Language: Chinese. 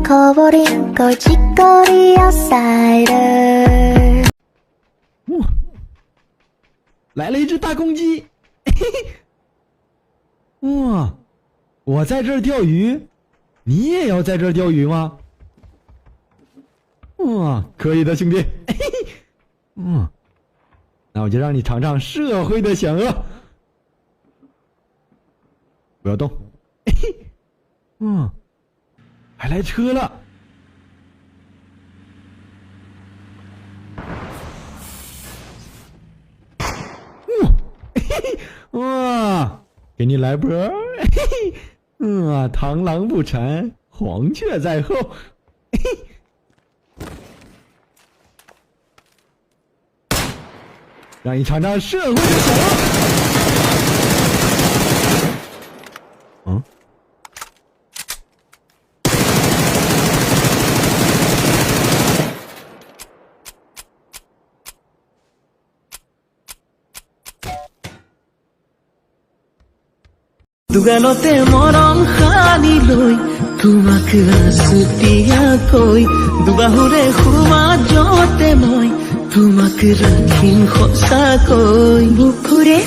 커버린 걸칫거리어 사이드。来了一只大公鸡，嘿嘿。哇，我在这儿钓鱼，你也要在这儿钓鱼吗？哇，可以的，兄弟。嘿嘿。那我就让你尝尝社会的险恶。不要动。嘿嘿。还来车了。哇，给你来波！嘿嘿，螳螂捕蝉，黄雀在后。嘿嘿，让你尝尝社会的险恶。দুগালতে মৰম সানি লৈ তোমাক আছুতীয়াকৈ দুবাহুৰে সমাজতে মই তোমাক ৰাখিম সঁচাকৈ বুকুৰে